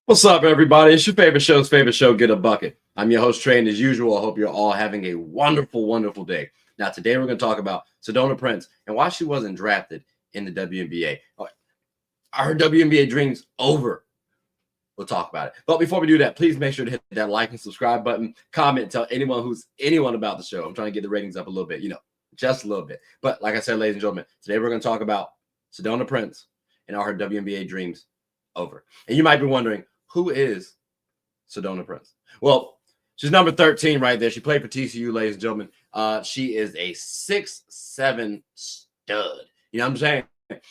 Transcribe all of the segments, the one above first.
What's up, everybody? It's your favorite show, Get a Bucket. I'm your host, Trey, and as usual, I hope you're all having a wonderful, wonderful day. Now, today we're going to talk about Sedona Prince and why she wasn't drafted in the WNBA. Are her WNBA dreams over? We'll talk about it. But before we do that, please make sure to hit that like and subscribe button, comment, tell anyone about the show. I'm trying to get the ratings up a little bit, just a little bit. But like I said, ladies and gentlemen, today we're going to talk about Sedona Prince and are her WNBA dreams over? And you might be wondering, who is Sedona Prince? Well, she's number 13 right there. She played for TCU, ladies and gentlemen. She is a 6'7" stud. You know what I'm saying?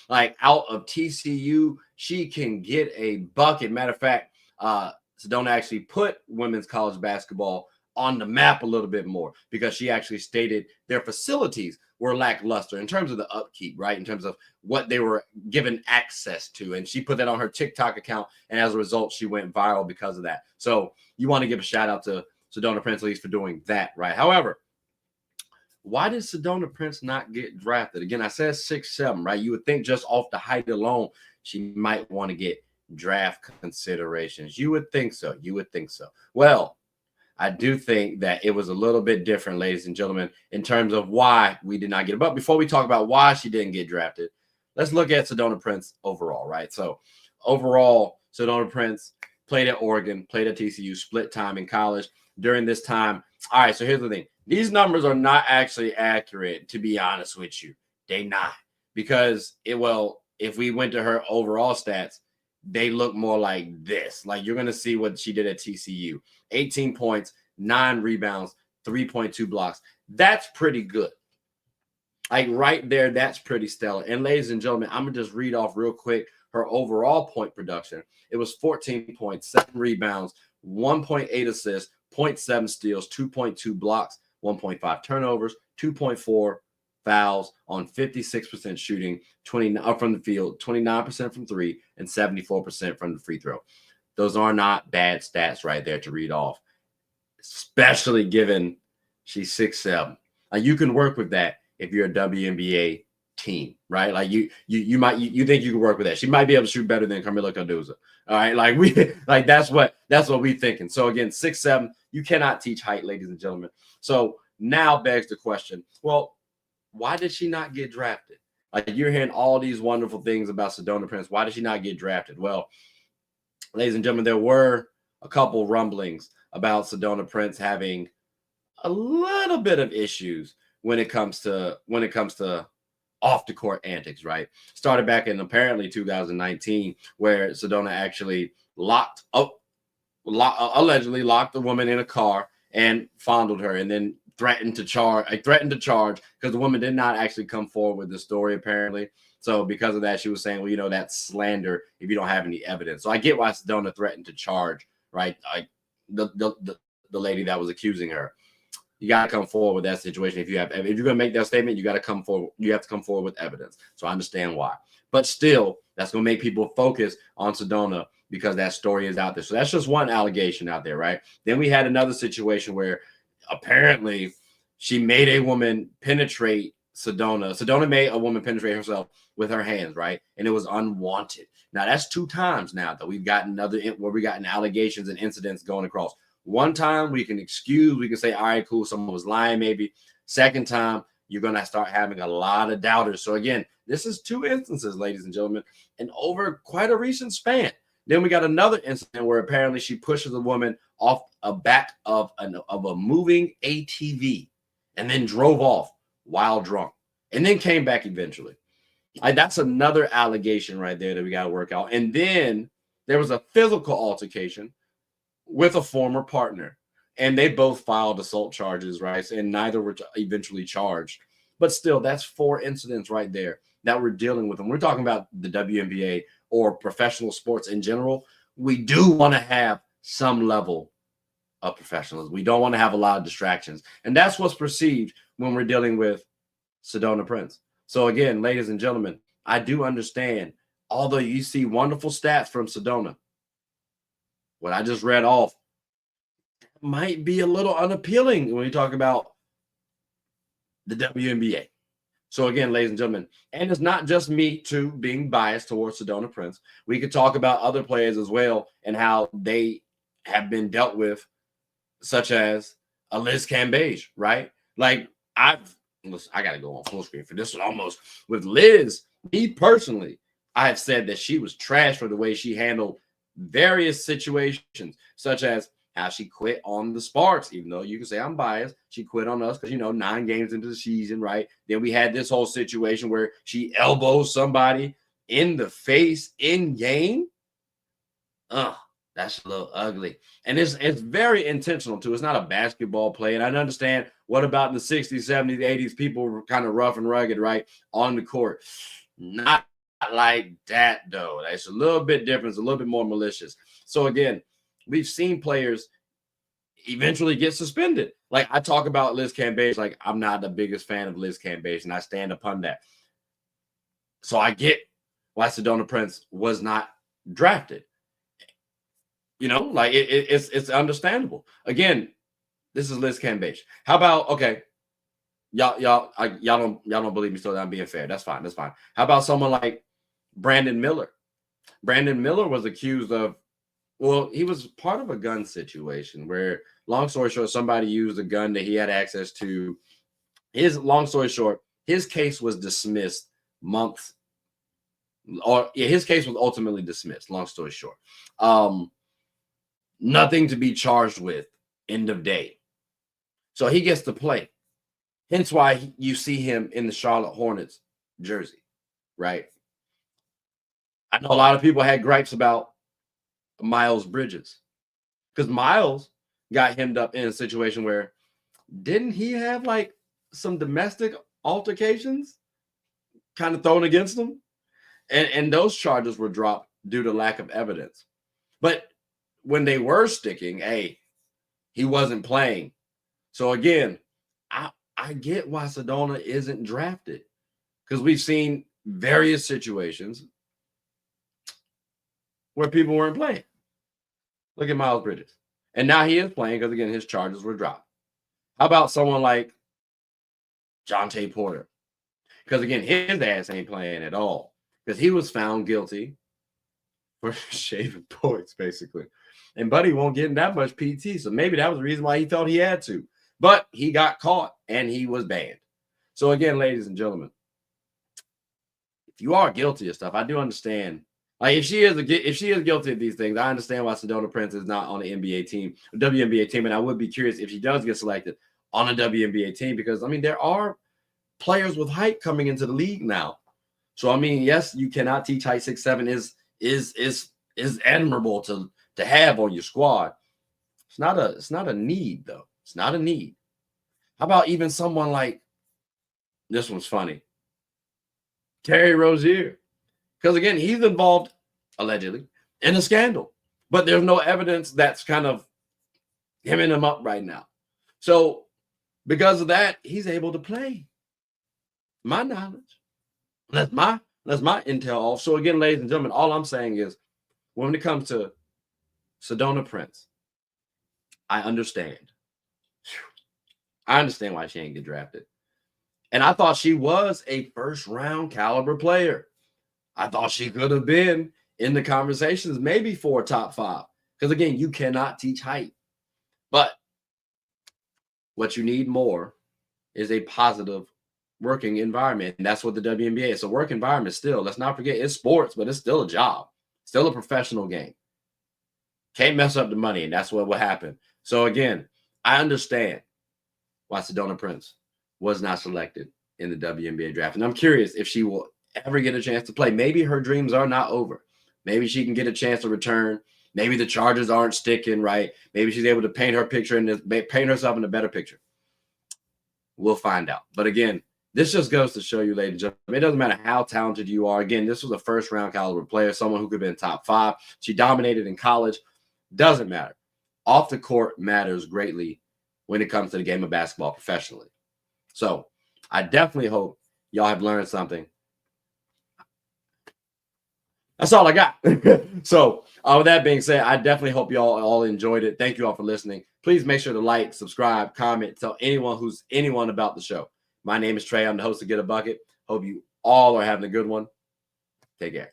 Like, out of TCU, she can get a bucket. Matter of fact, Sedona actually put women's college basketball on the map a little bit more because she actually stated their facilities were lackluster in terms of the upkeep, right? In terms of what they were given access to. And she put that on her TikTok account. And as a result, she went viral because of that. So you want to give a shout out to Sedona Prince, at least, for doing that, right? However, why did Sedona Prince not get drafted? Again, I said 6'7", right? You would think just off the height alone, she might want to get draft considerations. You would think so. You would think so. Well, I do think that it was a little bit different, ladies and gentlemen, in terms of why we did not get it. But before we talk about why she didn't get drafted, let's look at Sedona Prince overall, right? So overall, Sedona Prince played at Oregon, played at TCU, split time in college. During this time, all right, so here's the thing. These numbers are not actually accurate, to be honest with you. They not. Because, if we went to her overall stats, they look more like this. Like, you're going to see what she did at TCU. 18 points, 9 rebounds, 3.2 blocks. That's pretty good. Like, right there, that's pretty stellar. And ladies and gentlemen, I'm going to just read off real quick her overall point production. It was 14 points, 7 rebounds, 1.8 assists, 0.7 steals, 2.2 blocks, 1.5 turnovers, 2.4 fouls on 56% shooting, 29 from the field, 29% from three, and 74% from the free throw. Those are not bad stats right there to read off, especially given she's 6'7". Like, you can work with that if you're a WNBA team, right? Like, you think you can work with that. She might be able to shoot better than Camila Cardozo. All right, that's what we thinking. So again, 6'7", you cannot teach height, ladies and gentlemen. So now begs the question, well, why did she not get drafted? Like, you're hearing all these wonderful things about Sedona Prince. Why did she not get drafted? Well, ladies and gentlemen, there were a couple rumblings about Sedona Prince having a little bit of issues when it comes to off the court antics, right? Started back in apparently 2019, where Sedona actually allegedly locked the woman in a car and fondled her, and then threatened to charge because the woman did not actually come forward with the story, apparently. So because of that, she was saying, well, that's slander if you don't have any evidence. So I get why Sedona threatened to charge, right? Like, the lady that was accusing her. You got to come forward with that situation. If you're going to make that statement, you have to come forward with evidence. So I understand why. But still, that's going to make people focus on Sedona because that story is out there. So that's just one allegation out there, right? Then we had another situation where apparently she made a woman penetrate Sedona. Sedona made a woman penetrate herself with her hands, right? And it was unwanted. Now, that's 2 times now that we've gotten allegations and incidents going across. One time we can say, all right, cool, someone was lying maybe. Second time, you're going to start having a lot of doubters. So again, this is 2 instances, ladies and gentlemen, and over quite a recent span. Then we got another incident where apparently she pushes a woman off a back of a moving ATV and then drove off while drunk and then came back eventually. That's another allegation right there that we got to work out. And then there was a physical altercation with a former partner, and they both filed assault charges, right? And neither were eventually charged. But still, that's 4 incidents right there that we're dealing with. And we're talking about the WNBA or professional sports in general. We do want to have some level of professionalism. We don't want to have a lot of distractions. And that's what's perceived when we're dealing with Sedona Prince. So again, ladies and gentlemen, I do understand, although you see wonderful stats from Sedona, what I just read off might be a little unappealing when you talk about the WNBA. So again, ladies and gentlemen, and it's not just me too being biased towards Sedona Prince. We could talk about other players as well and how they have been dealt with, such as a Liz Cambage, right? Like I got to go on full screen for this one almost. With Liz, me personally, I have said that she was trash for the way she handled various situations, such as how she quit on the Sparks, even though you can say I'm biased. She quit on us because, 9 games into the season, right? Then we had this whole situation where she elbows somebody in the face in game. That's a little ugly. And it's very intentional, too. It's not a basketball play. And I understand what about in the 60s, 70s, 80s, people were kind of rough and rugged, right, on the court. Not like that, though. It's a little bit different. It's a little bit more malicious. So, again, we've seen players eventually get suspended. Like I talk about Liz Cambage, like I'm not the biggest fan of Liz Cambage, and I stand upon that. So I get why Sedona Prince was not drafted. Like it's understandable. Again, this is Liz Cambage. How about y'all don't believe me, so I'm being fair. That's fine. How about someone like Brandon Miller? Brandon Miller was accused of, well, he was part of a gun situation where, long story short, somebody used a gun that he had access to. Long story short, his case was dismissed his case was ultimately dismissed, long story short. Nothing to be charged with, end of day. So he gets to play. Hence why you see him in the Charlotte Hornets jersey, right? I know a lot of people had gripes about Miles Bridges because Miles got hemmed up in a situation where didn't he have like some domestic altercations kind of thrown against him? And those charges were dropped due to lack of evidence. But when they were sticking, he wasn't playing. So again, I get why Sedona isn't drafted because we've seen various situations where people weren't playing. Look at Miles Bridges. And now he is playing because, again, his charges were dropped. How about someone like Jontay Porter? Because, again, his ass ain't playing at all because he was found guilty for shaving points, basically. And Buddy won't get in that much PT, so maybe that was the reason why he felt he had to. But he got caught, and he was banned. So, again, ladies and gentlemen, if you are guilty of stuff, I do understand. Like if she is guilty of these things, I understand why Sedona Prince is not on the NBA team, WNBA team, and I would be curious if she does get selected on a WNBA team because there are players with height coming into the league now. So yes, you cannot teach height. 6'7" is admirable to have on your squad. It's not a need though. It's not a need. How about even someone like this one's funny, Terry Rozier? Because, again, he's involved, allegedly, in a scandal. But there's no evidence that's kind of hemming him up right now. So, because of that, he's able to play. My knowledge. That's my intel off. So, again, ladies and gentlemen, all I'm saying is when it comes to Sedona Prince, I understand. I understand why she ain't get drafted. And I thought she was a first-round caliber player. I thought she could have been in the conversations, maybe for a top 5. Because, again, you cannot teach height. But what you need more is a positive working environment. And that's what the WNBA is. A work environment still. Let's not forget, it's sports, but it's still a job. Still a professional game. Can't mess up the money, and that's what will happen. So, again, I understand why Sedona Prince was not selected in the WNBA draft. And I'm curious if she will ever get a chance to play. Maybe her dreams are not over. Maybe she can get a chance to return. Maybe the charges aren't sticking, right? Maybe she's able to paint herself in a better picture. We'll find out. But again, this just goes to show you, ladies and gentlemen, it doesn't matter how talented you are. Again, this was a first-round caliber player, someone who could have been top 5. She dominated in college. Doesn't matter. Off the court matters greatly when it comes to the game of basketball professionally. So I definitely hope y'all have learned something. That's all I got. So with that being said, I definitely hope y'all all enjoyed it. Thank you all for listening. Please make sure to like, subscribe, comment, tell anyone about the show. My name is Trey. I'm the host of Get a Bucket. Hope you all are having a good one. Take care.